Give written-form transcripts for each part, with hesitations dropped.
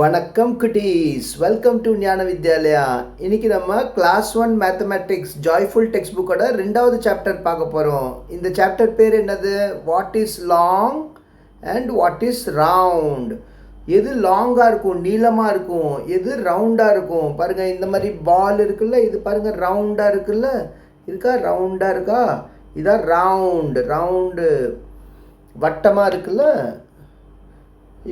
வணக்கம் குட்டீஸ், welcome to ஞான வித்யாலயா. இன்னைக்கு நம்ம கிளாஸ் 1 மேத்தமேட்டிக்ஸ் ஜாய்ஃபுல் டெக்ஸ்ட் புக்கோட 2வது சாப்டர் பார்க்க போகிறோம். இந்த சாப்டர் பேர் என்னது? What is long and what is round. எது லாங்காக இருக்கும், நீளமாக இருக்கும், எது ரவுண்டாக இருக்கும். பாருங்கள், இந்த மாதிரி பால் இருக்குல்ல, இது பாருங்கள் ரவுண்டாக இருக்குல்ல, இருக்கா? ரவுண்டாக இருக்கா? இதான் ரவுண்டு வட்டமாக இருக்குல்ல.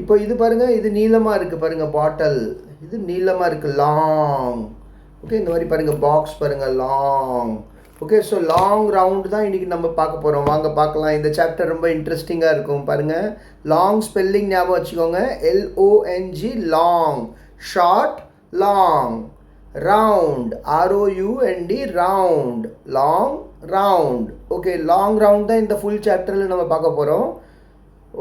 இப்போ இது பாருங்கள், இது நீளமாக இருக்குது பாருங்கள், பாட்டில் இது நீளமாக இருக்குது, லாங். ஓகே, இந்த மாதிரி பாருங்கள், பாக்ஸ் பாருங்கள், long. Okay, so long round தான் இன்றைக்கி நம்ம பார்க்க போகிறோம். வாங்க பார்க்கலாம். இந்த சாப்டர் ரொம்ப இன்ட்ரெஸ்டிங்காக இருக்கும். பாருங்கள், லாங் ஸ்பெல்லிங் ஞாபகம் வச்சுக்கோங்க. LONG, long. Short, long. Round, ROUND, round. Long round. Okay, long round தான் இந்த ஃபுல் சாப்டரில் நம்ம பார்க்க போகிறோம்.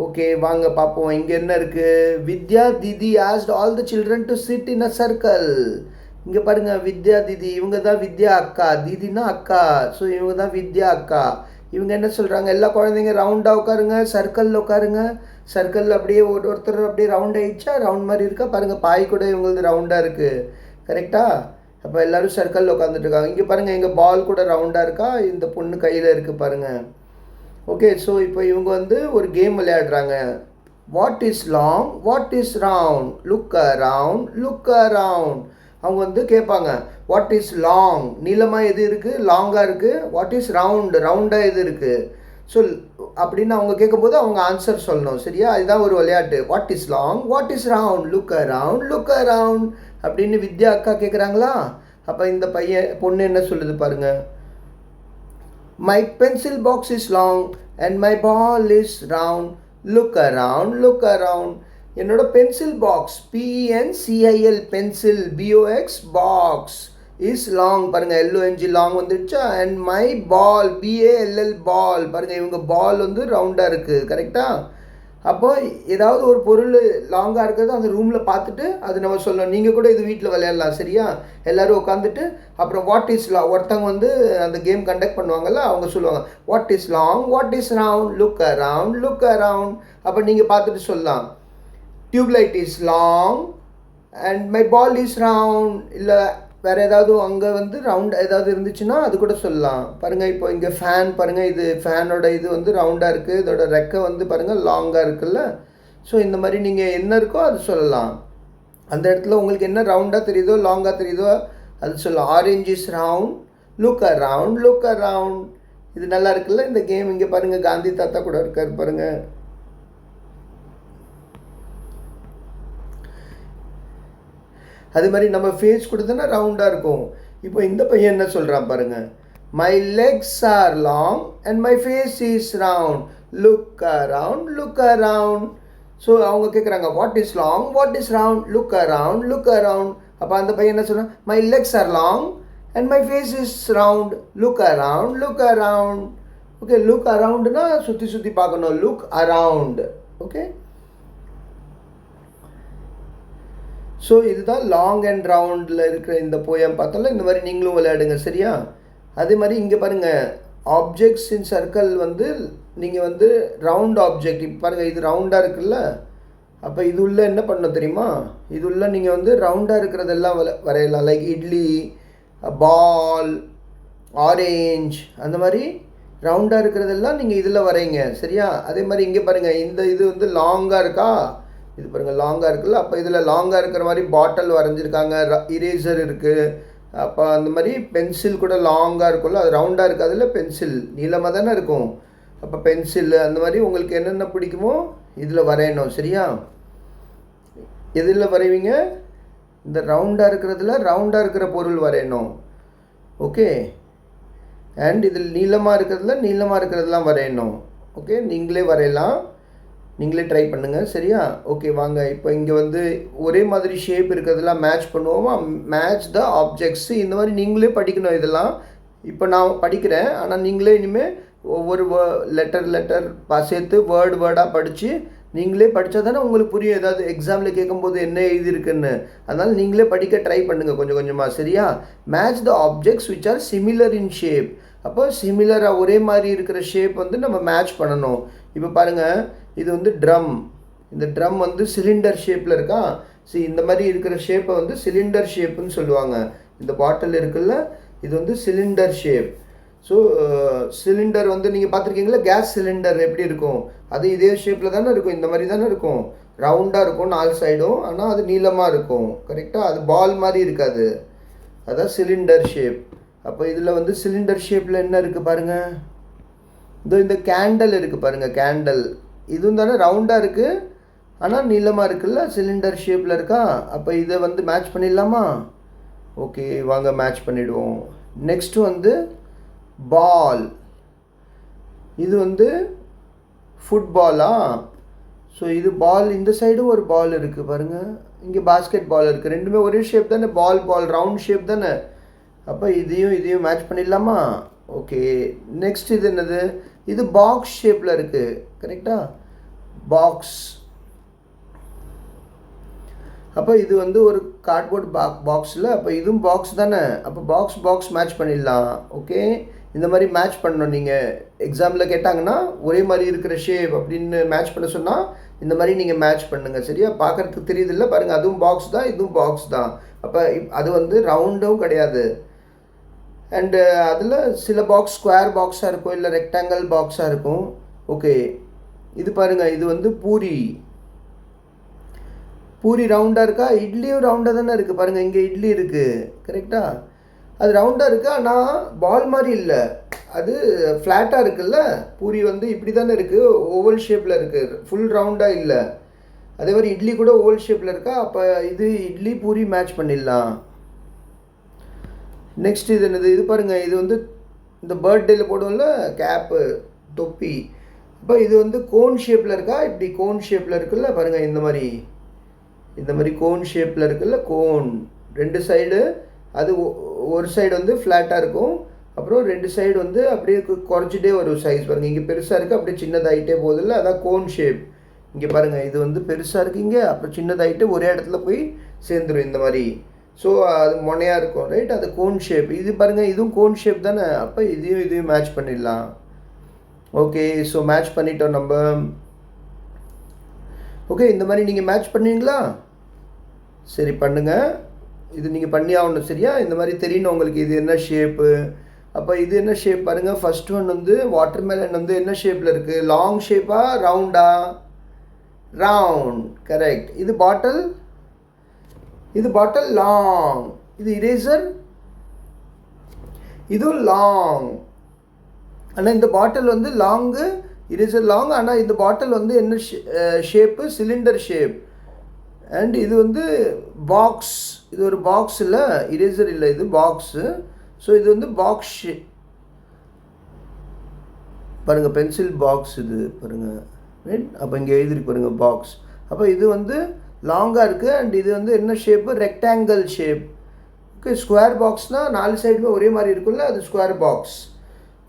ஓகே, வாங்க பார்ப்போம். இங்கே என்ன இருக்குது? Vidya didi asked all the children to sit in a circle. இங்கே பாருங்கள், வித்யா தீதி, இவங்க தான் வித்யா அக்கா. தீதினா அக்கா, ஸோ இவங்க தான் வித்யா அக்கா. இவங்க என்ன சொல்கிறாங்க? எல்லா குழந்தைங்க ரவுண்டாக உட்காருங்க, சர்க்கிளில் உட்காருங்க. சர்க்கிளில் அப்படியே ஒருத்தர் அப்படியே ரவுண்ட் ஆகிடுச்சா? ரவுண்ட் மாதிரி இருக்கா? பாருங்கள், பாய் கூட இவங்களது ரவுண்டாக இருக்குது. கரெக்டாக? அப்போ எல்லோரும் சர்க்கிளில் உட்காந்துட்டு இருக்காங்க. இங்கே பாருங்கள், எங்கள் பால் கூட ரவுண்டாக இருக்கா? இந்த பொண்ணு கையில் இருக்குது பாருங்கள். ஓகே, ஸோ இப்போ இவங்க வந்து ஒரு கேம் விளையாடுறாங்க. What is long, what is round, look around, look around. அவங்க வந்து கேட்பாங்க, வாட் இஸ் லாங், நீளமாக எது இருக்குது, லாங்காக இருக்குது. வாட் இஸ் ரவுண்ட், ரவுண்டாக எது இருக்குது. ஸோ அப்படின்னு அவங்க கேட்கும்போது அவங்க ஆன்சர் சொல்லணும். சரியா? இதுதான் ஒரு விளையாட்டு. What is long, what is round, look around, look around அப்படின்னு வித்யா அக்கா கேட்குறாங்களா? அப்போ இந்த பொண்ணு என்ன சொல்லுது பாருங்கள். My pencil box is long and my ball is round. Look around, look around. என்னோட pencil box, PENCIL, pencil, BOX, box is long. பாருங்கள், LONG லாங் வந்துடுச்சா? அண்ட் மை பால், BALL, பால். பாருங்கள், இவங்க பால் வந்து ரவுண்டாக இருக்குது. கரெக்டாக? அப்போ ஏதாவது ஒரு பொருள் லாங்காக இருக்கிறது அந்த ரூமில் பார்த்துட்டு அது நம்ம சொல்லணும். நீங்கள் கூட இது வீட்டில் விளையாடலாம். சரியா? எல்லோரும் உட்காந்துட்டு அப்புறம் வாட் இஸ் லாங், ஒருத்தவங்க வந்து அந்த கேம் கண்டக்ட் பண்ணுவாங்கள்ல, அவங்க சொல்லுவாங்க what is long, what is round, look around, look around. அப்போ நீங்கள் பார்த்துட்டு சொல்லலாம், tubelight is long and my ball is round. இல்லை வேறு ஏதாவது அங்கே வந்து ரவுண்ட் ஏதாவது இருந்துச்சுன்னா அது கூட சொல்லலாம். பாருங்கள், இப்போ இங்கே ஃபேன் பாருங்கள், இது ஃபேனோட இது வந்து ரவுண்டாக இருக்குது, இதோட ரெக்கை வந்து பாருங்கள் லாங்காக இருக்குல்ல. ஸோ இந்த மாதிரி நீங்கள் என்ன இருக்கோ அது சொல்லலாம். அந்த இடத்துல உங்களுக்கு என்ன ரவுண்டாக தெரியுதோ லாங்காக தெரியுதோ அது சொல்லலாம். Orange is round, look around, look around. இது நல்லா இருக்குல்ல இந்த கேம். இங்கே பாருங்கள், காந்தி தாத்தா கூட இருக்கார் பாருங்கள். அது மாதிரி நம்ம ஃபேஸ் கொடுத்தோன்னா ரவுண்டாக இருக்கும். இப்போ இந்த பையன் என்ன சொல்கிறான் பாருங்கள். My legs are long and my face is round, look around, look around. So அவங்க கேட்குறாங்க what is long, what is round, look around, look around. அப்போ அந்த பையன் என்ன சொல்கிறான்? My legs are long and my face is round, look around, look around. Okay, look அரவுண்டுனா சுற்றி சுற்றி பார்க்கணும், லுக் அரவுண்ட். ஓகே, ஸோ இதுதான் லாங் அண்ட் ரவுண்டில் இருக்கிற இந்த போயம் பார்த்தோம்ல. இந்த மாதிரி நீங்களும் விளையாடுங்க. சரியா? அதே மாதிரி இங்கே பாருங்கள், ஆப்ஜெக்ட்ஸ் இன் சர்க்கிள் வந்து நீங்கள் வந்து ரவுண்ட் ஆப்ஜெக்ட். இப்போ பாருங்கள், இது ரவுண்டாக இருக்குல்ல. அப்போ இது உள்ள என்ன பண்ணணும் தெரியுமா? இது உள்ள நீங்கள் வந்து ரவுண்டாக இருக்கிறதெல்லாம் வரையலாம். லைக் இட்லி, பால், ஆரேஞ்ச், அந்த மாதிரி ரவுண்டாக இருக்கிறதெல்லாம் நீங்கள் இதில் வரைங்க. சரியா? அதே மாதிரி இங்கே பாருங்கள், இந்த இது வந்து லாங்காக இருக்கா? இது பாருங்கள் லாங்காக இருக்குல்ல. அப்போ இதில் லாங்காக இருக்கிற மாதிரி பாட்டில் வரைஞ்சிருக்காங்க, இரேசர் இருக்குது. அப்போ அந்த மாதிரி பென்சில் கூட லாங்காக இருக்கும்ல, அது ரவுண்டாக இருக்காதுல்ல. பென்சில் நீளமாக தானே இருக்கும். அப்போ பென்சில் அந்த மாதிரி உங்களுக்கு என்னென்ன பிடிக்குமோ இதில் வரையணும். சரியா? எதில் வரைவீங்க? இந்த ரவுண்டாக இருக்கிறதுல ரவுண்டாக இருக்கிற பொருள் வரையணும். ஓகே, அண்ட் இதில் நீளமாக இருக்கிறதுல நீளமாக இருக்கிறதுலாம் வரையணும். ஓகே, நீங்களே வரையலாம், நீங்களே ட்ரை பண்ணுங்கள். சரியா? ஓகே, வாங்க இப்போ இங்கே வந்து ஒரே மாதிரி ஷேப் இருக்கிறதெல்லாம் மேட்ச் பண்ணுவோமா? Match the objects. இந்த மாதிரி நீங்களே படிக்கணும் இதெல்லாம். இப்போ நான் படிக்கிறேன், ஆனால் நீங்களே இனிமேல் ஒவ்வொரு லெட்டர் சேர்த்து வேர்டாக படித்து நீங்களே படித்தா தானே உங்களுக்கு புரியும். ஏதாவது எக்ஸாமில் கேட்கும்போது என்ன எழுதியிருக்குன்னு. அதனால் நீங்களே படிக்க ட்ரை பண்ணுங்கள் கொஞ்சம் கொஞ்சமாக. சரியா? Match the objects which are similar in shape. அப்போ சிமிலராக ஒரே மாதிரி இருக்கிற ஷேப் வந்து நம்ம மேட்ச் பண்ணணும். இப்போ பாருங்கள், இது வந்து ட்ரம். இந்த ட்ரம் வந்து சிலிண்டர் ஷேப்பில் இருக்கா? சரி, இந்த மாதிரி இருக்கிற ஷேப்பை வந்து சிலிண்டர் ஷேப்புன்னு சொல்லுவாங்க. இந்த பாட்டில் இருக்குல்ல, இது வந்து சிலிண்டர் ஷேப். ஸோ சிலிண்டர் வந்து நீங்கள் பார்த்துருக்கீங்களா, கேஸ் சிலிண்டர் எப்படி இருக்கும், அது இதே ஷேப்பில் தானே இருக்கும், இந்த மாதிரி தானே இருக்கும், ரவுண்டாக இருக்கும் 4 சைடும், ஆனால் அது நீளமாக இருக்கும். கரெக்டாக, அது பால் மாதிரி இருக்காது, அதான் சிலிண்டர் ஷேப். அப்போ இதில் வந்து சிலிண்டர் ஷேப்பில் என்ன இருக்குது பாருங்கள், இந்த கேண்டல் இருக்குது பாருங்கள், கேண்டல் இதுவும் தானே ரவுண்டாக இருக்குது, ஆனால் நீளமாக இருக்குல்ல, சிலிண்டர் ஷேப்பில் இருக்கா. அப்போ இதை வந்து மேட்ச் பண்ணிடலாமா? ஓகே, வாங்க மேட்ச் பண்ணிவிடுவோம். நெக்ஸ்ட்டு வந்து பால், இது வந்து ஃபுட்பாலா. ஸோ இது பால், இந்த சைடும் ஒரு பால் இருக்குது பாருங்கள், இங்கே பாஸ்கெட் பால் இருக்குது, ரெண்டுமே ஒரே ஷேப் தானே, பால் ரவுண்ட் ஷேப் தானே. அப்போ இதையும் மேட்ச் பண்ணிடலாமா? ஓகே, நெக்ஸ்ட் இது என்னது, இது பாக்ஸ் ஷேப்பில் இருக்குது. கரெக்டாக, பாக்ஸ். அப்போ இது வந்து ஒரு கார்ட்போர்ட் பாக்ஸில், அப்போ இதுவும் பாக்ஸ் தானே, அப்போ பாக்ஸ் மேட்ச் பண்ணிடலாம். ஓகே, இந்த மாதிரி மேட்ச் பண்ணணும். நீங்கள் எக்ஸாமில் கேட்டாங்கன்னா ஒரே மாதிரி இருக்கிற ஷேப் அப்படின்னு மேட்ச் பண்ண சொன்னால் இந்த மாதிரி நீங்கள் மேட்ச் பண்ணுங்கள். சரியா, பார்க்குறதுக்கு தெரியுதில்ல பாருங்கள், அதுவும் பாக்ஸ் தான், இதுவும் பாக்ஸ் தான். அப்போ அது வந்து ரவுண்டும் கிடையாது. அண்டு அதில் சில பாக்ஸ் ஸ்கொயர் பாக்ஸாக இருக்கும், இல்லை ரெக்டாங்கிள் பாக்ஸாக இருக்கும். ஓகே, இது பாருங்கள், இது வந்து பூரி ரவுண்டாக இருக்கா, இட்லியும் ரவுண்டாக தானே இருக்குது பாருங்கள், இங்கே இட்லி இருக்குது. கரெக்டாக, அது ரவுண்டாக இருக்குது, ஆனால் பால் மாதிரி இல்லை, அது ஃப்ளாட்டாக இருக்குல்ல. பூரி வந்து இப்படி தானே இருக்குது, ஓவல் ஷேப்பில் இருக்குது, ஃபுல் ரவுண்டாக இல்லை. அதே மாதிரி இட்லி கூட ஓவல் ஷேப்பில் இருக்கா. அப்போ இது இட்லி பூரி மேட்ச் பண்ணிடலாம். நெக்ஸ்ட் இது என்னது, இது பாருங்கள், இது வந்து இந்த பர்த்டேயில் போடுவோம்ல கேப்பு, தொப்பி. இப்போ இது வந்து கோன் ஷேப்பில் இருக்கா, இப்படி கோன் ஷேப்பில் இருக்குல்ல பாருங்கள், இந்த மாதிரி கோன் ஷேப்பில் இருக்குல்ல, கோன் ரெண்டு சைடு, அது ஒரு சைடு வந்து ஃப்ளாட்டாக இருக்கும், அப்புறம் ரெண்டு சைடு வந்து அப்படியே குறைச்சிட்டே வரும் சைஸ் பாருங்கள், இங்கே பெருசாக இருக்குது, அப்படியே சின்னதாகிட்டே போகுதில்ல, அதான் கோன் ஷேப். இங்கே பாருங்கள், இது வந்து பெருசாக இருக்குது இங்கே, அப்புறம் சின்னதாகிட்டு ஒரே இடத்துல போய் சேர்ந்துடும் இந்த மாதிரி. ஸோ அது மொனையாக இருக்கும், ரைட், அது கோன் ஷேப். இது பாருங்கள், இதுவும் கோன் ஷேப் தானே, அப்போ இதையும் மேட்ச் பண்ணிடலாம். ஓகே, ஸோ மேட்ச் பண்ணிட்டோம் நம்ம. ஓகே, இந்த மாதிரி நீங்கள் மேட்ச் பண்ணுவீங்களா? சரி, பண்ணுங்கள், இது நீங்கள் பண்ணி ஆகணும். சரியா, இந்த மாதிரி தெரியணும் உங்களுக்கு இது என்ன ஷேப்பு. அப்போ இது என்ன ஷேப் பாருங்கள், ஃபஸ்ட் ஒன் வந்து வாட்டர்மெலன் வந்து என்ன ஷேப்பில் இருக்குது, லாங் ஷேப்பா ரவுண்டா, ரவுண்ட். கரெக்ட். இது பாட்டில் லாங். இது இரேசர், இதுவும் லாங். ஆனால் இந்த பாட்டில் வந்து லாங்கு, இரேசர் லாங். ஆனால் இந்த பாட்டில் வந்து என்ன ஷேப்பு, சிலிண்டர் ஷேப். அண்ட் இது வந்து பாக்ஸ், இது ஒரு பாக்ஸ் இல்லை, இரேசர் இல்லை, இது பாக்ஸு. ஸோ இது வந்து பாக்ஸ் ஷேப் பாருங்கள், பென்சில் பாக்ஸ் இது பாருங்கள், ரைட். அப்போ இங்கே எழுதிருக்கு பாருங்கள், பாக்ஸ். அப்போ இது வந்து லாங்காக இருக்குது, அண்ட் இது வந்து என்ன shape, rectangle shape. Okay, square பாக்ஸ்னால் 4 சைடுமே ஒரே மாதிரி இருக்குல்ல, அது ஸ்கொயர் பாக்ஸ்.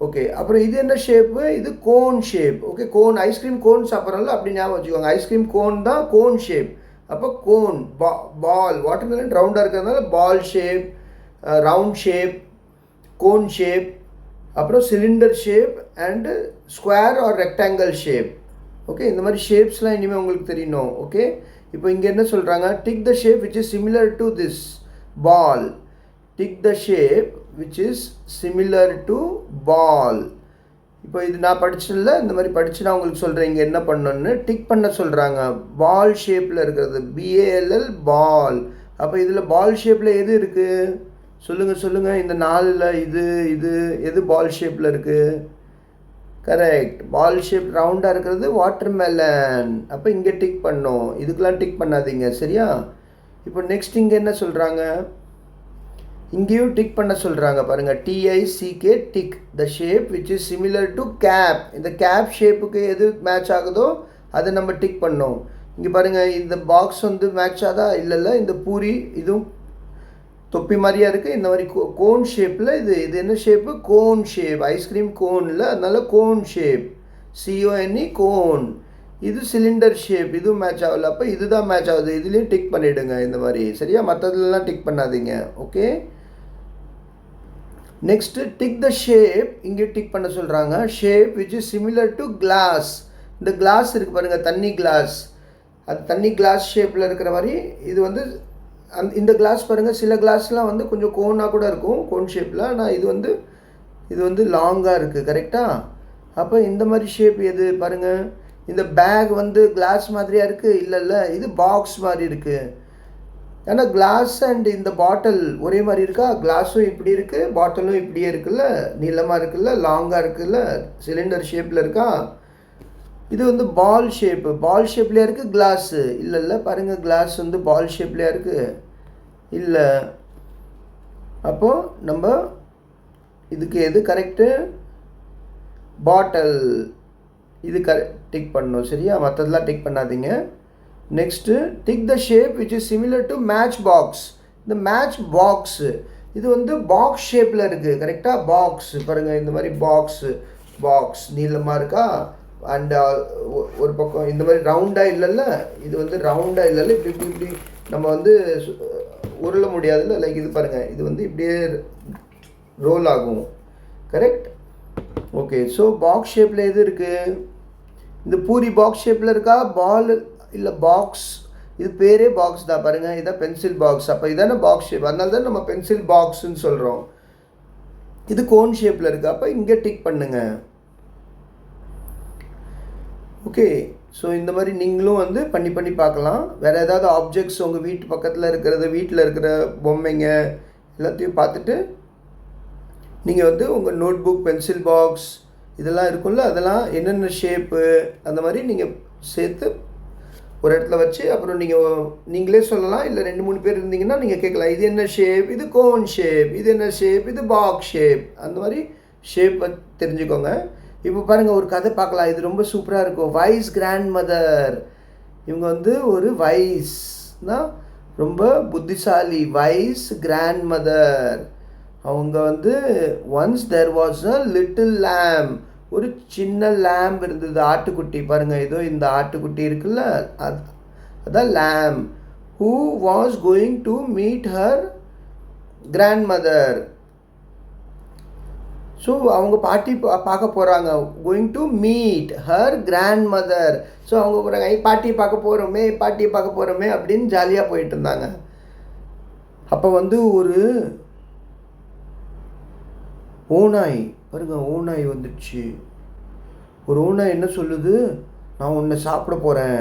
ஓகே, அப்புறம் இது என்ன ஷேப்பு, இது cone shape. Okay, cone, ice cream cone சாப்பிட்றோம்ல, அப்படி ஞாபகம் வச்சுக்கோங்க, ஐஸ்கிரீம் கோன் தான் கோன் ஷேப். அப்போ கோன், பால், வாட்டர்மெலன் ரவுண்டாக இருக்கிறதுனால ball shape, round shape, cone shape, அப்புறம் cylinder shape and square or rectangle shape. Okay, இந்த மாதிரி ஷேப்ஸ்லாம் இனிமேல் உங்களுக்கு தெரியணும். ஓகே, இப்போ இங்கே என்ன சொல்கிறாங்க, tick the shape which is similar to this ball. Tick the shape which is similar to ball. இப்போ இது நான் படிச்சதில்ல, இந்த மாதிரி படித்து நான் உங்களுக்கு சொல்கிறேன் இங்கே என்ன பண்ணணுன்னு. டிக் பண்ண சொல்கிறாங்க, பால் ஷேப்பில் இருக்கிறது, BALL பால். அப்போ இதில் பால் ஷேப்பில் எது இருக்குது சொல்லுங்கள், இந்த 4ல் இது எது பால் ஷேப்பில் இருக்குது? கரெக்ட், பால் ஷேப் ரவுண்டாக இருக்கிறது வாட்டர்மெலன். அப்போ இங்கே டிக் பண்ணோம், இதுக்கெலாம் டிக் பண்ணாதீங்க. சரியா, இப்போ நெக்ஸ்ட் இங்கே என்ன சொல்கிறாங்க, இங்கேயும் டிக் பண்ண சொல்கிறாங்க பாருங்கள், TICK, tick the shape which is similar to cap. இந்த கேப் ஷேப்புக்கு எது மேட்ச் ஆகுதோ அதை நம்ம டிக் பண்ணோம். இங்கே பாருங்கள், இந்த பாக்ஸ் வந்து மேட்ச் ஆகுதா, இல்லைல்ல, இந்த பூரி இதுவும் தொப்பி மாதிரியா இருக்குது, இந்த மாதிரி கோன் ஷேப்பில். இது என்ன ஷேப்பு, கோன் ஷேப், ஐஸ்கிரீம் கோனில், அதனால கோன் ஷேப், CONE கோன். இது சிலிண்டர் ஷேப், இதுவும் மேட்ச் ஆகல, அப்போ இதுதான் மேட்ச் ஆகுது, இதுலேயும் டிக் பண்ணிவிடுங்க இந்த மாதிரி. சரியா, மற்றதுலாம் டிக் பண்ணாதீங்க. Okay, next tick the shape, இங்கே டிக் பண்ண சொல்கிறாங்க, shape which is similar to glass. இந்த கிளாஸ் இருக்குது பாருங்கள், தண்ணி கிளாஸ், அது தண்ணி கிளாஸ் ஷேப்பில் இருக்கிற மாதிரி இது வந்து இந்த கிளாஸ் பாருங்கள், சில கிளாஸ்லாம் வந்து கொஞ்சம் கோனாக கூட இருக்கும், கோன் ஷேப்பில். ஆனால் இது வந்து லாங்காக இருக்குது. கரெக்டாக? அப்போ இந்த மாதிரி ஷேப் எது பாருங்கள். இந்த பேக் வந்து கிளாஸ் மாதிரியாக இருக்குது? இல்லைல்ல, இது பாக்ஸ் மாதிரி இருக்குது. ஏன்னா கிளாஸ் அண்ட் இந்த பாட்டில் ஒரே மாதிரி இருக்கா? கிளாஸும் இப்படி இருக்குது, பாட்டிலும் இப்படியே இருக்குல்ல, நீளமாக இருக்குல்ல, லாங்காக இருக்குல்ல, சிலிண்டர் ஷேப்பில் இருக்கா? இது வந்து பால் ஷேப்பு. பால் ஷேப்லேயே இருக்குது கிளாஸு? இல்லைல்ல, பாருங்கள், கிளாஸ் வந்து பால் ஷேப்லேயே இருக்குது? இல்லை. அப்போது நம்ம இதுக்கு எது கரெக்டு? பாட்டில். இது டிக் பண்ணணும். சரியா? மற்றதெல்லாம் டிக் பண்ணாதீங்க. Next tick the shape which is similar to match box. இந்த மேட்ச் பாக்ஸு இது வந்து பாக்ஸ் ஷேப்பில் இருக்குது. கரெக்டாக? பாக்ஸ் பாருங்கள், இந்த மாதிரி பாக்ஸ் நீளமாக இருக்கா? அண்ட் ஒரு பக்கம் இந்த மாதிரி ரவுண்டாக இல்லைல்ல, இது வந்து ரவுண்டாக இல்லைல்ல, இப்படி நம்ம வந்து உருள முடியாதுல்ல. லைக் இது பாருங்கள், இது வந்து இப்படியே ரோல் ஆகும். கரெக்ட்? ஓகே. ஸோ பாக்ஸ் ஷேப்பில் எது இருக்குது? இந்த பூரி பாக்ஸ் ஷேப்பில் இருக்கா? பால் இல்லை, பாக்ஸ். இது பேரே பாக்ஸ் தான் பாருங்கள். இதான் பென்சில் பாக்ஸ். அப்போ இதான பாக்ஸ் ஷேப், அதனால தான் நம்ம பென்சில் பாக்ஸ்ன்னு சொல்கிறோம். இது கோன் ஷேப்பில் இருக்குது. அப்போ இங்கே டிக் பண்ணுங்கள். ஓகே. ஸோ இந்த மாதிரி நீங்களும் வந்து பண்ணி பார்க்கலாம். வேறு ஏதாவது ஆப்ஜெக்ட்ஸ் உங்கள் வீட்டு பக்கத்தில் இருக்கிறது, வீட்டில் இருக்கிற பொம்மைங்க எல்லாத்தையும் பார்த்துட்டு நீங்கள் வந்து உங்கள் நோட் புக், பென்சில் பாக்ஸ் இதெல்லாம் இருக்கும்ல, அதெல்லாம் என்னென்ன ஷேப்பு அந்த மாதிரி நீங்கள் சேர்த்து ஒரு இடத்துல வச்சு அப்புறம் நீங்களே சொல்லலாம். இல்லை 2-3 பேர் இருந்தீங்கன்னா நீங்கள் கேட்கலாம், இது என்ன ஷேப்? இது கோன் ஷேப். இது என்ன ஷேப்? இது பாக்ஸ் ஷேப். அந்த மாதிரி ஷேப்பை தெரிஞ்சுக்கோங்க. இப்போ பாருங்கள், ஒரு கதை பார்க்கலாம். இது ரொம்ப சூப்பராக இருக்கும். Wise grand mother. இவங்க வந்து ஒரு வைஸ்னால் ரொம்ப புத்திசாலி. Wise grand mother. அவங்க வந்து once there was a little lamb. ஒரு சின்ன லேம்ப் இருந்தது, ஆட்டுக்குட்டி. பாருங்கள், ஏதோ இந்த ஆட்டுக்குட்டி இருக்குல்ல, அதான் lamb. Who was going to meet her grand mother. So அவங்க பாட்டி பார்க்க போகிறாங்க. Going to meet her grand mother. So அவங்க போகிறாங்க, பாட்டியை பார்க்க போகிறோமே அப்படின்னு ஜாலியாக போயிட்டு இருந்தாங்க. அப்போ வந்து ஒரு ஓநாய் பாருங்க, ஓநாய் வந்துடுச்சு. ஒரு ஓநாய் என்ன சொல்லுது? நான் உன்னை சாப்பிட போகிறேன்.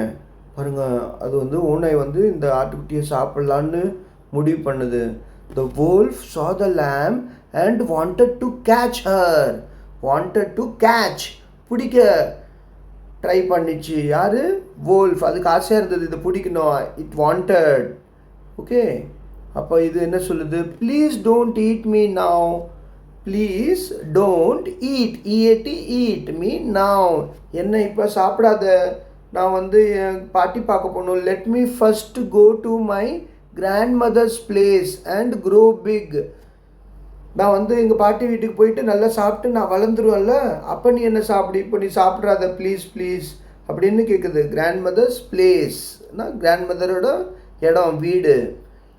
பாருங்கள், அது வந்து ஓநாய் வந்து இந்த ஆட்டுக்குட்டியை சாப்பிட்லான்னு முடிவு பண்ணுது. The wolf saw the lamb and wanted to catch her. பிடிக்க ட்ரை பண்ணிச்சு. யார்? wolf. அதுக்கு ஆசையாக இருந்தது இதை பிடிக்கணும். it wanted. ஓகே. அப்போ இது என்ன சொல்லுது? Please don't eat me now. Please don't eat me now. என்னை இப்போ சாப்பிடாத, நான் வந்து என் பாட்டி பார்க்க போகணும். Let me first go to my grand mother's place and grow big. நான் வந்து எங்கள் பாட்டி வீட்டுக்கு போயிட்டு நல்லா சாப்பிட்டு நான் வளர்ந்துருவேன்ல, அப்போ நீ என்ன சாப்பிடு, இப்போ நீ சாப்பிட்றாத ப்ளீஸ் அப்படின்னு கேட்குது. கிராண்ட் மதர்ஸ் பிளேஸ்னா கிராண்ட் மதரோட இடம், வீடு.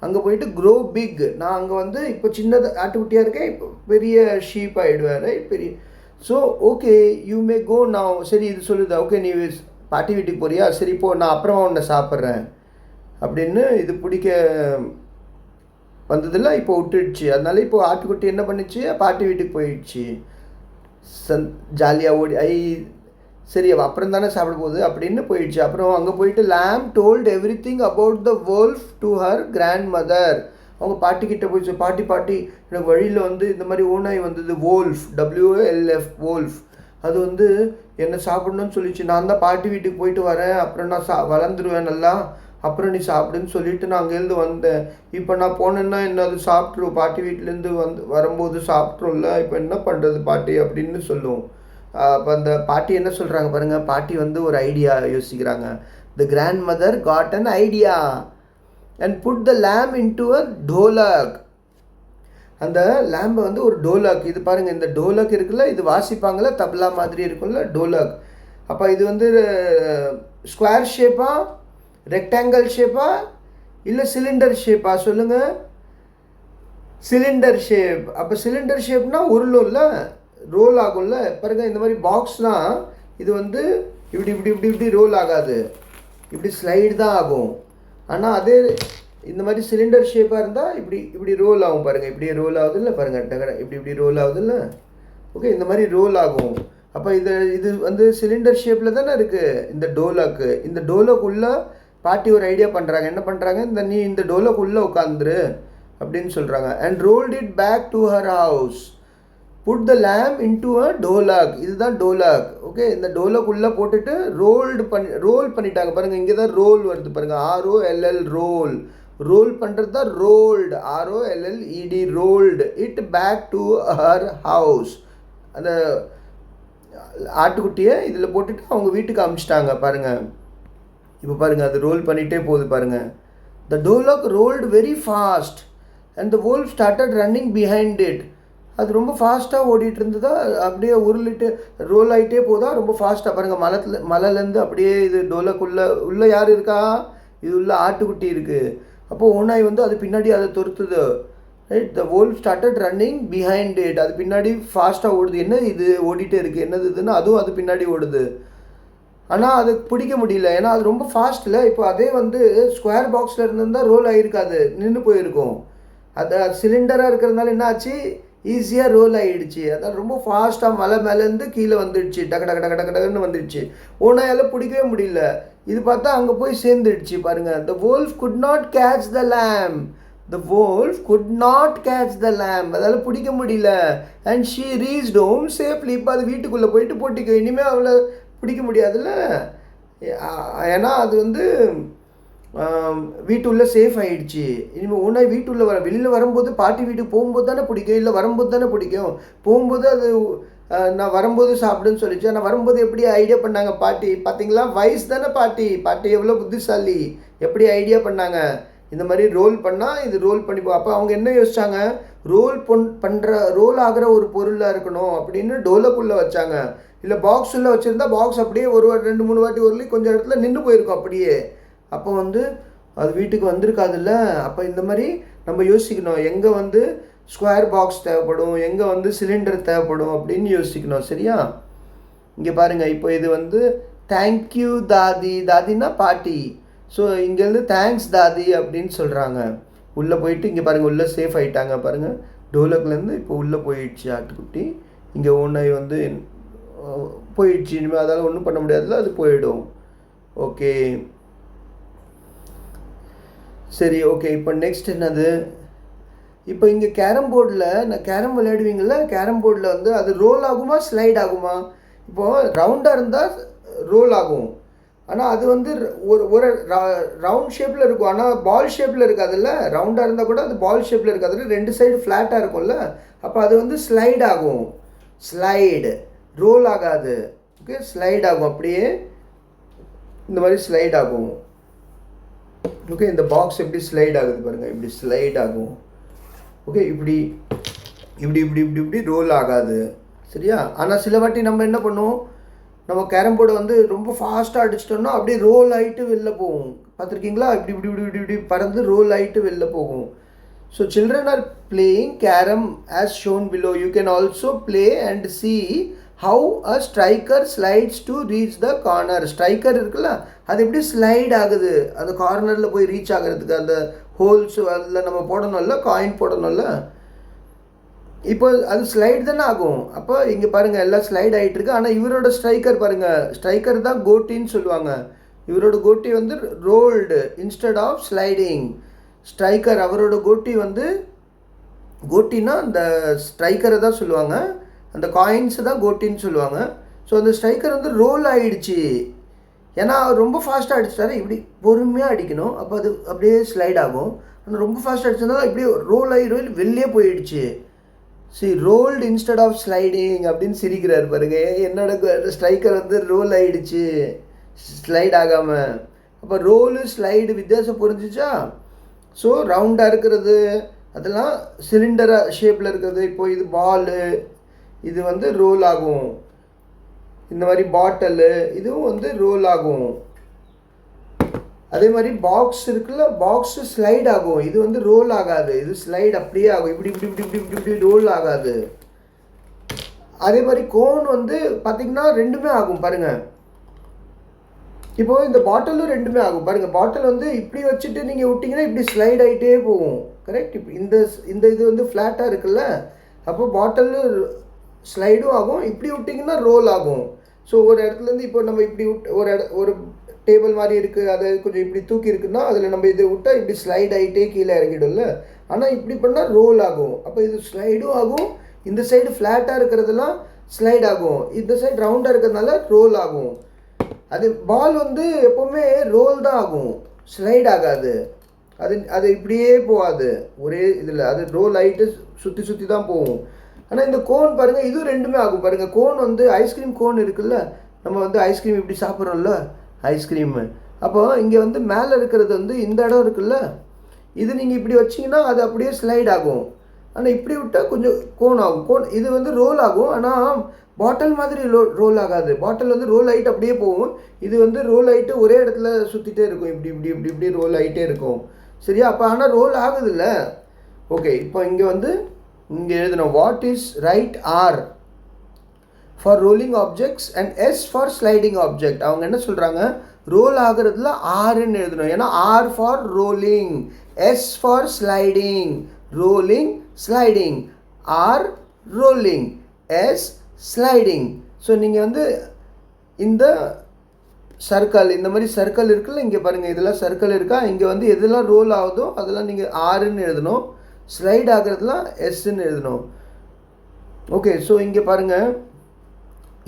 அங்கே போயிட்டு க்ரோ பிக். நான் அங்கே வந்து இப்போ சின்னது ஆட்டுக்குட்டியாக இருக்கேன், இப்போ பெரிய ஷீப் ஆகிடுவேன், பெரிய. So okay, you may go now. சரி, இது சொல்லுது. ஓகே, நீ பாட்டி வீட்டுக்கு போறியா? சரி போ, நான் அப்புறமா உன்னை சாப்பிட்றேன் அப்படின்னு இது பிடிக்க வந்ததில்ல. இப்போ விட்டுடுச்சு. அதனால இப்போ ஆட்டுக்குட்டி என்ன பண்ணிச்சு? பாட்டி வீட்டுக்கு போயிடுச்சு. ஜாலியாக ஓடி சரி அப்புறம் தானே சாப்பிட போகுது அப்படின்னு போயிடுச்சு. அப்புறம் அங்கே போயிட்டு lamb told everything about the wolf to her grandmother. அவங்க பாட்டிக்கிட்ட போயிடுச்சு. பாட்டி எனக்கு வழியில் வந்து இந்த மாதிரி ஓநாய் வந்தது, wolf, WOLF, wolf. அது வந்து என்னை சாப்பிடணும்னு சொல்லிச்சு. நான் தான் பாட்டி வீட்டுக்கு போயிட்டு வரேன், அப்புறம் நான் வளர்ந்துருவேன் நல்லா, அப்புறம் நீ சாப்பிடுன்னு சொல்லிவிட்டு நான் அங்கேருந்து வந்தேன். இப்போ நான் போனேன்னா என்ன அது சாப்பிட்ருவோம், பாட்டி வீட்டிலேருந்து வரும்போது சாப்பிட்ரும்ல, இப்போ என்ன பண்ணுறது பாட்டி அப்படின்னு சொல்லுவோம். அப்போ அந்த பாட்டி என்ன சொல்கிறாங்க பாருங்கள். பாட்டி வந்து ஒரு ஐடியா யோசிக்கிறாங்க. The grandmother got an idea and put the lamb into a dholak. அந்த லேம்பை வந்து ஒரு டோலக். இது பாருங்கள், இந்த டோலக் இருக்குல்ல, இது வாசிப்பாங்கள்ல, தப்லா மாதிரி இருக்குல்ல, டோலக். அப்போ இது வந்து ஸ்கொயர் ஷேப்பா, ரெக்டாங்கிள் ஷேப்பா, இல்லை சிலிண்டர் ஷேப்பா? சொல்லுங்கள். Cylinder shape. அப்போ சிலிண்டர் ஷேப்னால் உருளும்ல, ரோல் ஆகும்ல. பாருங்கள், இந்த மாதிரி பாக்ஸ்னால் இது வந்து இப்படி ரோல் ஆகாது. இப்படி ஸ்லைடு தான் ஆகும். ஆனால் அதே இந்த மாதிரி சிலிண்டர் ஷேப்பாக இருந்தால் இப்படி ரோல் ஆகும் பாருங்கள். இப்படியே ரோல் ஆகுதுல்ல பாருங்கள், இப்படி ரோல் ஆகுதுல்ல. ஓகே, இந்த மாதிரி ரோல் ஆகும். அப்போ இது வந்து சிலிண்டர் ஷேப்பில் தானே இருக்குது இந்த டோலாக்கு. இந்த டோலாக்குள்ளே பாட்டி ஒரு ஐடியா பண்ணுறாங்க. என்ன பண்ணுறாங்க, நீ இந்த டோலாக்குள்ளே உட்காந்துரு அப்படின்னு சொல்கிறாங்க. And rolled it back to her house, put the lamb into a dholak. இதுதான் டோலாக். ஓகே, இந்த டோலாக்குள்ளே போட்டுட்டு ரோல் பண்ணிட்டாங்க பாருங்கள். இங்கே தான் ரோல் வருது பாருங்கள், ROLL ரோல். ரோல் பண்ணுறது தான் rolled, ROLLED rolled it back to her house. அந்த ஆட்டுக்குட்டியை இதில் போட்டுட்டு அவங்க வீட்டுக்கு அனுப்பிச்சிட்டாங்க பாருங்கள். இப்போ பாருங்கள், அது ரோல் பண்ணிகிட்டே போகுது பாருங்கள். The dholak rolled very fast and the wolf started running behind it. அது ரொம்ப ஃபாஸ்ட்டாக ஓடிட்டு இருந்ததா, அப்படியே உருளிட்டு ரோல் ஆகிட்டே போதா ரொம்ப ஃபாஸ்ட்டாக பாருங்கள். மலையிலேருந்து அப்படியே இது உள்ளே யார் இருக்கா, இது உள்ள ஆட்டுக்குட்டி இருக்குது. அப்போது ஓனாய் வந்து அது பின்னாடி அதை துரத்துது. Right, the wolf started running behind it. அது பின்னாடி ஃபாஸ்ட்டாக ஓடுது. என்ன இது ஓடிட்டே இருக்குது, என்னது இதுன்னு அதுவும் அது பின்னாடி ஓடுது. ஆனால் அது பிடிக்க முடியல, ஏன்னா அது ரொம்ப ஃபாஸ்ட்டில். இப்போ அதே வந்து ஸ்கொயர் பாக்ஸில் இருந்திருந்தால் ரோல் ஆகிருக்காது, நின்று போயிருக்கும். அது சிலிண்டராக இருக்கிறதுனால என்ன ஆச்சு, ஈஸியாக ரோல் ஆகிடுச்சு. அதான் ரொம்ப ஃபாஸ்ட்டாக மலை மேலேருந்து கீழே வந்துடுச்சு, டக்குன்னு வந்துடுச்சு. ஓனாயால் பிடிக்கவே முடியல. இது பார்த்தா அங்கே போய் சேர்ந்துடுச்சு பாருங்கள். த wolf could not catch the lamb. The wolf could not catch the lamb. அதால் பிடிக்க முடியல. And she reached home safely. இப்போ அது வீட்டுக்குள்ளே போயிட்டு போட்டிக்கோ, இனிமேல் அவளை பிடிக்க முடியாதுல்ல. ஏன்னா அது வந்து வீட்டுள்ளே சேஃப் ஆகிடுச்சு. இனிமேல் ஓனாய் வீட்டுள்ளே வெளியில் வரும்போது பாட்டி வீட்டுக்கு போகும்போது தானே பிடிக்கும், இல்லை வரும்போது தானே பிடிக்கும். போகும்போது அது நான் வரும்போது சாப்பிடுன்னு சொல்லிச்சு. ஆனால் வரும்போது எப்படி ஐடியா பண்ணாங்க பாட்டி, பார்த்தீங்களா, வயசு தானே பாட்டி எவ்வளோ புத்திசாலி, எப்படி ஐடியா பண்ணாங்க. இந்த மாதிரி ரோல் பண்ணால் இது ரோல் பண்ணிப்போம். அப்போ அவங்க என்ன யோசிச்சாங்க, ரோல் ஆகிற ஒரு பொருளாக இருக்கணும் அப்படின்னு டோலக்குள்ளே வச்சாங்க. இல்லை பாக்ஸ் உள்ளே வச்சுருந்தா பாக்ஸ் அப்படியே ஒரு 2-3 வாட்டி உருளி கொஞ்சம் இடத்துல நின்று போயிருக்கும் அப்படியே. அப்போ வந்து அது வீட்டுக்கு வந்திருக்காதுல்ல. அப்போ இந்த மாதிரி நம்ம யோசிக்கணும், எங்கே வந்து ஸ்கொயர் பாக்ஸ் தேவைப்படும், எங்கே வந்து சிலிண்டர் தேவைப்படும் அப்படின்னு யோசிக்கணும். சரியா? இங்கே பாருங்கள், இப்போ இது வந்து தேங்க்யூ தாதி. தாதின்னா பாட்டி. ஸோ இங்கேருந்து தேங்க்ஸ் தாதி அப்படின்னு சொல்கிறாங்க. உள்ளே போயிட்டு இங்கே பாருங்கள், உள்ளே சேஃப் ஆகிட்டாங்க பாருங்கள். டோலக்லேருந்து இப்போ உள்ளே போயிடுச்சு ஆட்டுக்குட்டி. இங்கே ஓனாய் வந்து போயிடுச்சு. இனிமேல் அதால் ஒன்றும் பண்ண முடியாதுல்ல, அது போயிடும். ஓகே, சரி. ஓகே, இப்போ நெக்ஸ்ட் என்னது, இப்போ இங்கே கேரம் விளையாடுவீங்கள, கேரம் போர்டில் வந்து அது ரோல் ஆகுமா ஸ்லைட் ஆகுமா? இப்போது ரவுண்டாக இருந்தால் ரோல் ஆகும். ஆனால் அது வந்து ஒரு ரவுண்ட் ஷேப்பில் இருக்கும், ஆனால் பால் ஷேப்பில் இருக்காதுல்ல. ரவுண்டாக இருந்தால் கூட அது பால் ஷேப்பில் இருக்காது, 2 சைடு ஃப்ளாட்டாக இருக்கும்ல. அப்போ அது வந்து ஸ்லைட் ஆகும். ஸ்லைடு, ரோல் ஆகாது. ஓகே, ஸ்லைட் ஆகும். அப்படியே இந்த மாதிரி ஸ்லைட் ஆகும். ஓகே, இந்த பாக்ஸ் எப்படி ஸ்லைட் ஆகுது பாருங்கள், இப்படி ஸ்லைட் ஆகும். ஓகே, இப்படி ரோல் ஆகாது. சரியா? ஆனால் சில வாட்டி நம்ம என்ன பண்ணுவோம், நம்ம கேரம் போர்டை வந்து ரொம்ப ஃபாஸ்ட்டாக அடிச்சிட்டோம்னா அப்படியே ரோல் ஆகிட்டு வெளில போகும். பார்த்துருக்கீங்களா? இப்படி பறந்து ரோல் ஆகிட்டு வெளில போகும். So children are playing carrom as shown below. You can also play and see how a striker slides to reach the corner. Striker இருக்குல்ல, அது எப்படி ஸ்லைட் ஆகுது அந்த கார்னரில் போய் ரீச் ஆகிறதுக்கு. அந்த ஹோல்ஸ் அதில் நம்ம போடணும்ல, காயின் போடணும்ல. இப்போ அது ஸ்லைடு தானே ஆகும். அப்போ இங்கே பாருங்கள், எல்லாம் ஸ்லைட் ஆகிட்டு இருக்கு. ஆனால் இவரோட ஸ்ட்ரைக்கர் பாருங்கள், ஸ்ட்ரைக்கர் தான் கோட்டின்னு சொல்லுவாங்க. இவரோட கோட்டி வந்து rolled instead of sliding. Striker அவரோட கோட்டி வந்து, கோட்டினா அந்த ஸ்ட்ரைக்கரை தான் சொல்லுவாங்க, அந்த காயின்ஸு தான் கோட்டின்னு சொல்லுவாங்க. ஸோ அந்த ஸ்ட்ரைக்கர் வந்து ரோல் ஆகிடுச்சு. ஏன்னா அவர் ரொம்ப ஃபாஸ்ட்டாக அடிச்சிட்டாரு. இப்படி பொறுமையாக அடிக்கணும், அப்போ அது அப்படியே ஸ்லைட் ஆகும். ஆனால் ரொம்ப ஃபாஸ்ட்டாக அடிச்சதுனால இப்படியே ரோல் ஆகி வெளியே போயிடுச்சு. ரோல்டு இன்ஸ்டெட் ஆஃப் ஸ்லைடிங் அப்படின்னு சிரிக்கிறார் பாருங்க. என்னோட ஸ்ட்ரைக்கர் வந்து ரோல் ஆகிடுச்சு, ஸ்லைட் ஆகாமல். அப்போ ரோலு ஸ்லைடு வித்தியாசம் புரிஞ்சிச்சா? ஸோ ரவுண்டாக இருக்கிறது அதெல்லாம் சிலிண்டராக ஷேப்பில் இருக்கிறது. இப்போ இது பாலு, இது வந்து ரோல் ஆகும். இந்த மாதிரி பாட்டிலு, இதுவும் வந்து ரோல் ஆகும். அதே மாதிரி பாக்ஸ் இருக்குல்ல, பாக்ஸு ஸ்லைட் ஆகும். இது வந்து ரோல் ஆகாது, இது ஸ்லைட் அப்படியே ஆகும். இப்படி ரோல் ஆகாது. அதே மாதிரி கோன் வந்து பார்த்திங்கன்னா ரெண்டுமே ஆகும் பாருங்கள். இப்போது இந்த பாட்டிலும் ரெண்டுமே ஆகும் பாருங்கள். பாட்டில் வந்து இப்படி வச்சுட்டு நீங்கள் விட்டிங்கன்னா இப்படி ஸ்லைட் ஆகிட்டே போகும். கரெக்ட். இப்போ இந்த இந்த இது வந்து ஃப்ளாட்டாக இருக்குல்ல, அப்போ பாட்டில் ஸ்லைடும் ஆகும். இப்படி விட்டிங்கன்னா ரோல் ஆகும். ஸோ ஒரு இடத்துலேருந்து இப்போ நம்ம இப்படி விட்டு ஒரு டேபிள் மாதிரி இருக்குது, அதை கொஞ்சம் இப்படி தூக்கி இருக்குன்னா அதில் நம்ம இதை விட்டால் இப்படி ஸ்லைட் ஆகிட்டே கீழே இறங்கிடும்ல. ஆனால் இப்படி பண்ணால் ரோல் ஆகும். அப்போ இது ஸ்லைடும் ஆகும். இந்த சைடு ஃப்ளாட்டாக இருக்கிறதெல்லாம் ஸ்லைட் ஆகும். இந்த சைடு ரவுண்டாக இருக்கிறதுனால ரோல் ஆகும். அது பால் வந்து எப்போவுமே ரோல் தான் ஆகும், ஸ்லைட் ஆகாது. அது இப்படியே போகாது ஒரே இதில். அது ரோல் ஆகிட்டு சுற்றி சுற்றி தான் போகும். ஆனால் இந்த கோன் பாருங்கள், இது ரெண்டுமே ஆகும் பாருங்கள். கோன் வந்து ஐஸ்கிரீம் கோன் இருக்குல்ல, நம்ம வந்து ஐஸ்கிரீம் இப்படி சாப்பிட்றோம்ல ஐஸ்கிரீமு. அப்போ இங்கே வந்து மேலே இருக்கிறது வந்து இந்த இடம் இருக்குல்ல, இது நீங்கள் இப்படி வச்சிங்கன்னா அது அப்படியே ஸ்லைட் ஆகும். ஆனால் இப்படி விட்டால் கொஞ்சம் கோன் ஆகும். கோன் இது வந்து ரோல் ஆகும். ஆனால் பாட்டில் மாதிரி ரோல் ஆகாது. பாட்டில் வந்து ரோல் ஆகிட்டு அப்படியே போகும். இது வந்து ரோல் ஆகிட்டு ஒரே இடத்துல சுற்றிட்டே இருக்கும். இப்படி இப்படி இப்படி இப்படி ரோல் ஆகிட்டே இருக்கும். சரியா? அப்போ ஆனால் ரோல் ஆகுதுல்ல. ஓகே, இப்போ இங்கே வந்து இங்கே எழுதணும் what is right R for rolling objects and S for sliding object. அவங்க என்ன சொல்கிறாங்க, ரோல் ஆகுறதுல ஆர்ன்னு எழுதணும். ஏன்னா R for rolling, S for sliding. Rolling, sliding. R rolling, S sliding. So நீங்கள் வந்து இந்த சர்க்கிள், இந்த மாதிரி சர்க்கிள் இருக்குல்ல, இங்கே பாருங்கள் இதெல்லாம் சர்க்கிள் இருக்கா, இங்கே வந்து எதெல்லாம் ரோல் ஆகுதோ அதெல்லாம் நீங்கள் ஆறுன்னு எழுதணும். ஸ்லைட் ஆகிறதுலாம் எஸ்ன்னு எழுதணும். ஓகே, ஸோ இங்கே பாருங்கள்,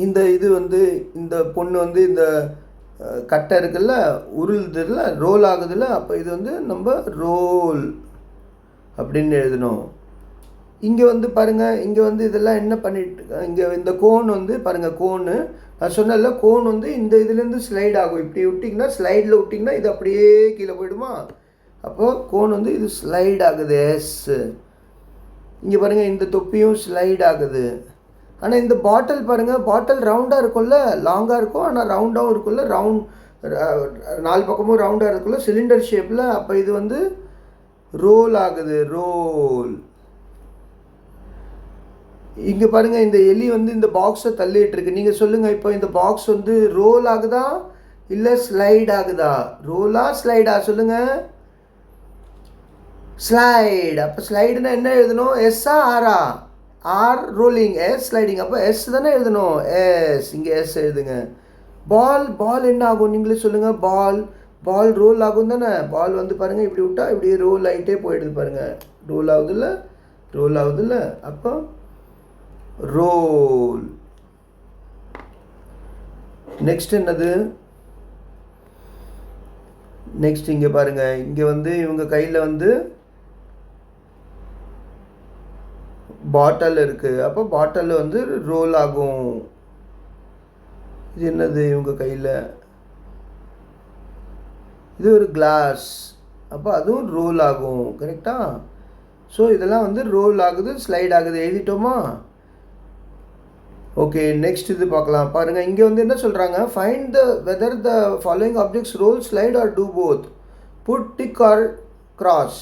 இந்த இது வந்து இந்த பொண்ணு வந்து இந்த கட்டை இருக்குல்ல, உருளுதுல, ரோல் ஆகுதுல்ல, அப்போ இது வந்து நம்ம ரோல் அப்படின்னு எழுதணும். இங்கே வந்து பாருங்கள், இங்கே வந்து இதெல்லாம் என்ன பண்ணிட்டு, இங்கே இந்த கோன் வந்து பாருங்கள், கோனு நான் சொன்னல, கோன் வந்து இந்த இதுலேருந்து ஸ்லைட் ஆகும். இப்படி விட்டிங்கன்னா, ஸ்லைடில் விட்டிங்கன்னா இது அப்படியே கீழே போயிடுமா. அப்போது கோன் வந்து இது ஸ்லைட் ஆகுது, எஸ். இங்கே பாருங்கள், இந்த தொப்பியும் ஸ்லைட் ஆகுது. ஆனால் இந்த பாட்டில் பாருங்கள், பாட்டில் ரவுண்டாக இருக்கும்ல, லாங்காக இருக்கும், ஆனால் ரவுண்டாகவும் இருக்கும்ல, ரவுண்ட் 4 பக்கமும் ரவுண்டாக இருக்குல்ல, சிலிண்டர் ஷேப்பில். அப்போ இது வந்து ரோல் ஆகுது, ரோல். இங்கே பாருங்கள், இந்த எலி வந்து இந்த பாக்ஸை தள்ளிட்டு இருக்கு. நீங்கள் சொல்லுங்கள், இப்போ இந்த பாக்ஸ் வந்து ரோல் ஆகுதா இல்லை ஸ்லைட் ஆகுதா? ரோலா ஸ்லைடா சொல்லுங்கள்? ஸ்லைட். அப்போ ஸ்லைடுனா என்ன எழுதணும், எஸ்ஸா ஆரா? R rolling, S sliding. அப்போ எஸ் தானே எழுதணும், எஸ். இங்கே எஸ் எழுதுங்க. பால், பால் என்ன ஆகும் நீங்களே சொல்லுங்கள்? பால் ரோல் ஆகும் தானே. பால் வந்து பாருங்கள், இப்படி விட்டால் இப்படி ரோல் ஆகிட்டே போயிடுது பாருங்கள். ரோல் ஆகுதுல்ல, ரோல் ஆகுதுல்ல. அப்போ ரோல். நெக்ஸ்ட் என்னது? நெக்ஸ்ட் இங்கே பாருங்கள், இங்கே வந்து இவங்க கையில் வந்து பாட்டில் இருக்குது. அப்போ பாட்டில் வந்து ரோல் ஆகும். இது என்னது இவங்க கையில்? இது ஒரு கிளாஸ். அப்போ அதுவும் ரோல் ஆகும். கரெக்டா? ஸோ இதெல்லாம் வந்து ரோல் ஆகுது, ஸ்லைட் ஆகுது. எழுதிட்டோமா? ஓகே, நெக்ஸ்ட் இது பார்க்கலாம். பாருங்கள், இங்கே வந்து என்ன சொல்கிறாங்க, find the whether the following objects roll, slide or do both, put tick or cross.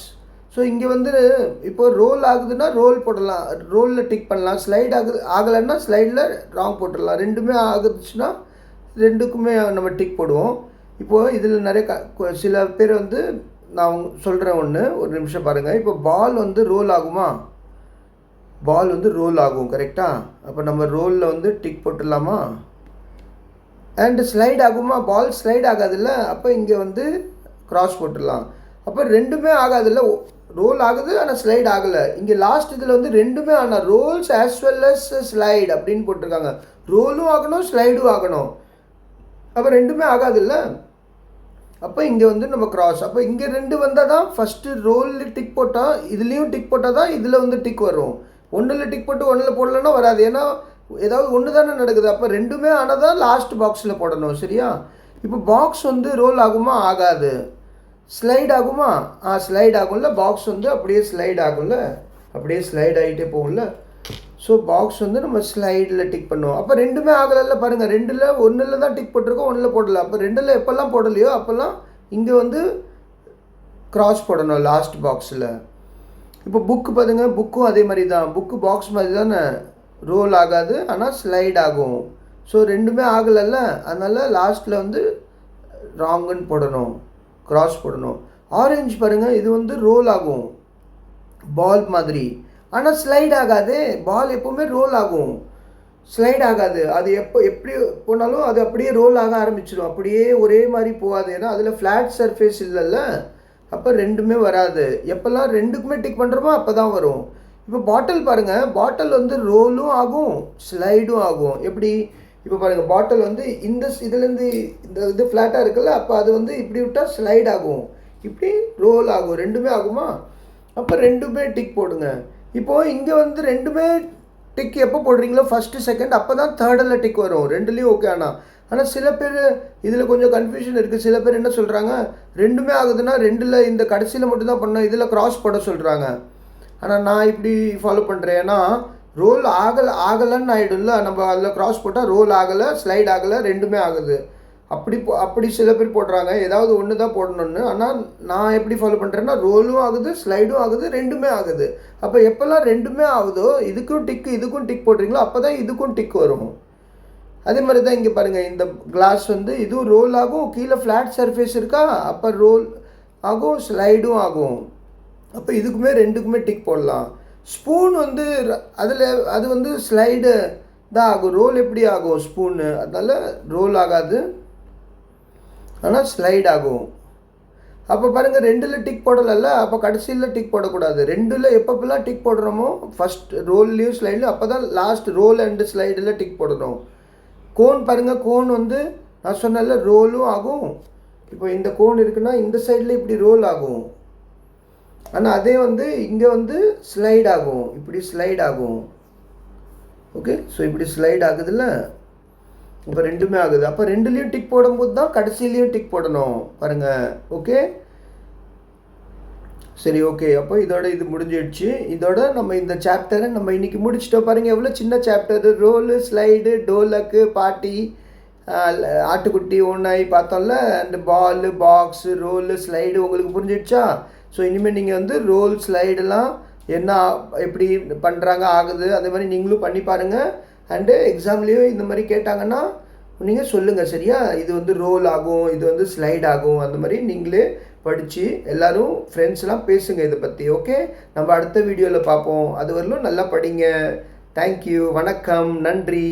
So இங்கே வந்து இப்போ ரோல் ஆகுதுன்னா ரோல் போடலாம், ரோலில் டிக் பண்ணலாம். ஸ்லைட் ஆகலைன்னா ஸ்லைடில் ராங் போட்டுடலாம். ரெண்டுமே ஆகுதுச்சுன்னா ரெண்டுக்குமே நம்ம டிக் போடுவோம். இப்போது இதில் நிறைய சில பேர் வந்து நான் சொல்கிறேன் ஒன்று, ஒரு நிமிஷம் பாருங்கள். இப்போ பால் வந்து ரோல் ஆகுமா? பால் வந்து ரோல் ஆகும். கரெக்டாக? அப்போ நம்ம ரோலில் வந்து டிக் போட்டுடலாமா? அண்டு ஸ்லைட் ஆகுமா? பால் ஸ்லைட் ஆகாதுல்ல, அப்போ இங்கே வந்து கிராஸ் போட்டுடலாம். அப்போ ரெண்டுமே ஆகாதுல்ல, ரோல் ஆகுது ஆனால் ஸ்லைட் ஆகலை. இங்கே லாஸ்ட் இதில் வந்து ரெண்டுமே ஆனால் rolls as well as slide அப்படின்னு போட்டிருக்காங்க. ரோலும் ஆகணும், ஸ்லைடும் ஆகணும். அப்போ ரெண்டுமே ஆகாதுல்ல, அப்போ இங்கே வந்து நம்ம கிராஸ். அப்போ இங்கே ரெண்டு வந்தால் தான் ஃபஸ்ட்டு ரோலில் டிக் போட்டால், இதுலேயும் டிக் போட்டால் தான் இதில் வந்து டிக் வரும். ஒன்றில் டிக் போட்டு ஒன்றில் போடலன்னா வராது. ஏன்னா ஏதாவது ஒன்று தானே நடக்குது. அப்போ ரெண்டுமே ஆனால் தான் லாஸ்ட் பாக்ஸில் போடணும். சரியா? இப்போ பாக்ஸ் வந்து ரோல் ஆகுமா? ஆகாது. ஸ்லைட் ஆகுமா? ஸ்லைட் ஆகும்ல. பாக்ஸ் வந்து அப்படியே ஸ்லைட் ஆகும்ல, அப்படியே ஸ்லைட் ஆகிட்டே போகும்ல. ஸோ பாக்ஸ் வந்து நம்ம ஸ்லைடில் டிக் பண்ணுவோம். அப்போ ரெண்டுமே ஆகலைல்ல பாருங்கள். ஒன்றில் தான் டிக் போட்டிருக்கோம், ஒன்றில் போடலை. அப்போ ரெண்டில் எப்போல்லாம் போடலையோ அப்போல்லாம் இங்கே வந்து கிராஸ் போடணும் லாஸ்ட் பாக்ஸில். இப்போ புக்கு பாருங்க, புக்கும் அதே மாதிரி தான். புக்கு பாக்ஸ் மாதிரி தானே, ரோல் ஆகாது ஆனால் ஸ்லைட் ஆகும். ஸோ ரெண்டுமே ஆகலைல்ல, அதனால் லாஸ்ட்டில் வந்து ராங்குன்னு போடணும், கிராஸ் போடணும். ஆரஞ்சு பாருங்கள், இது வந்து ரோல் ஆகும் பால் மாதிரி, ஆனால் ஸ்லைட் ஆகாது. பால் எப்போவுமே ரோல் ஆகும், ஸ்லைட் ஆகாது. அது எப்படி போனாலும் அது அப்படியே ரோல் ஆக ஆரம்பிச்சிடும், அப்படியே ஒரே மாதிரி போகாது. ஏன்னா அதில் ஃப்ளாட் சர்ஃபேஸ் இல்லைல்ல, அப்போ ரெண்டுமே வராது. எப்போல்லாம் ரெண்டுக்குமே டிக் பண்ணுறோமோ அப்போ தான் வரும். இப்போ பாட்டில் பாருங்கள், பாட்டில் வந்து ரோலும் ஆகும் ஸ்லைடும் ஆகும். எப்படி இப்போ பாருங்கள், பாட்டில் வந்து இந்த இதுலேருந்து இந்த இது ஃப்ளாட்டாக இருக்குல்ல, அப்போ அது வந்து இப்படி விட்டால் ஸ்லைட் ஆகும், இப்படி ரோல் ஆகும், ரெண்டுமே ஆகுமா? அப்போ ரெண்டுமே டிக் போடுங்க. இப்போது இங்கே வந்து ரெண்டுமே டிக் எப்போ போடுறீங்களோ ஃபஸ்ட்டு செகண்ட், அப்போ தான் தேர்டில் டிக் வரும். ரெண்டுலேயும் ஓகே. ஆனால் சில பேர் இதில் கொஞ்சம் கன்ஃபியூஷன் இருக்குது. சில பேர் என்ன சொல்கிறாங்க, ரெண்டுமே ஆகுதுன்னா ரெண்டில் இந்த கடைசியில் மட்டும்தான் பண்ணோம், இதில் கிராஸ் போட சொல்கிறாங்க. ஆனால் நான் இப்படி ஃபாலோ பண்ணுறேன். ஏன்னா ரோல் ஆகலைன்னு ஆகிடும்ல, நம்ம அதில் கிராஸ் போட்டால் ரோல் ஆகலை, ஸ்லைட் ஆகலை, ரெண்டுமே ஆகுது. அப்படி சில பேர் போடுறாங்க, ஏதாவது ஒன்று தான் போடணுன்னு. ஆனால் நான் எப்படி ஃபாலோ பண்ணுறேன்னா, ரோலும் ஆகுது, ஸ்லைடும் ஆகுது, ரெண்டுமே ஆகுது. அப்போ எப்போல்லாம் ரெண்டுமே ஆகுதோ, இதுக்கும் டிக் போடுறீங்களோ அப்போ தான் இதுக்கும் டிக் வரும். அதே மாதிரி தான் இங்கே பாருங்கள், இந்த கிளாஸ் வந்து இதுவும் ரோல் ஆகும், கீழே ஃப்ளாட் சர்ஃபேஸ் இருக்கா, அப்போ ரோல் ஆகும், ஸ்லைடும் ஆகும். அப்போ இதுக்குமே ரெண்டுக்குமே டிக் போடலாம். ஸ்பூன் வந்து அது வந்து ஸ்லைடு தான் ஆகும், ரோல் எப்படி ஆகும் ஸ்பூனு, அதனால் ரோல் ஆகாது, ஆனால் ஸ்லைட் ஆகும். அப்போ பாருங்கள், ரெண்டில் டிக் போடலைல்ல, அப்போ கடைசியில் டிக் போடக்கூடாது. ரெண்டில் எப்பப்பெல்லாம் டிக் போடுறோமோ, ஃபஸ்ட் ரோல்லையும் ஸ்லைட்லையும், அப்போ தான் லாஸ்ட் ரோல் அண்டு ஸ்லைடில் டிக் போடணும். கோன் பாருங்கள், கோன் வந்து நான் சொன்னல ரோலும் ஆகும். இப்போ இந்த கோன் இருக்குன்னா இந்த சைடில் இப்படி ரோல் ஆகும், ஆனால் அதே வந்து இங்கே வந்து ஸ்லைட் ஆகும், இப்படி ஸ்லைட் ஆகும். ஓகே, ஸோ இப்படி ஸ்லைட் ஆகுதுல்ல, இப்போ ரெண்டுமே ஆகுது. அப்போ ரெண்டுலேயும் டிக் போடும்போது தான் கடைசியிலையும் டிக் போடணும் பாருங்கள். ஓகே, சரி, ஓகே. அப்போ இதோட இது முடிஞ்சிடுச்சு. இதோட நம்ம இந்த சாப்டரை நம்ம இன்றைக்கி முடிச்சிட்டோம். பாருங்கள் எவ்வளோ சின்ன சாப்டரு. ரோலு, ஸ்லைடு, டோலக்கு, பாட்டி, ஆட்டுக்குட்டி, ஓனாய் பார்த்தோம்ல, அந்த பால், பாக்ஸு, ரோலு, ஸ்லைடு உங்களுக்கு புரிஞ்சிடுச்சா? ஸோ இனிமேல் நீங்கள் வந்து ரோல், ஸ்லைடெல்லாம் என்ன எப்படி பண்ணுறாங்க ஆகுது, அதே மாதிரி நீங்களும் பண்ணி பாருங்கள். அண்டு எக்ஸாம்லேயும் இந்த மாதிரி கேட்டாங்கன்னா நீங்கள் சொல்லுங்கள், சரியா? இது வந்து ரோல் ஆகும், இது வந்து ஸ்லைட் ஆகும், அந்த மாதிரி நீங்களே படித்து எல்லோரும் ஃப்ரெண்ட்ஸ்லாம் பேசுங்க இதை பற்றி. ஓகே, நம்ம அடுத்த வீடியோவில் பார்ப்போம். அது வரலும் நல்லா படிங்க. தேங்க்யூ, வணக்கம், நன்றி.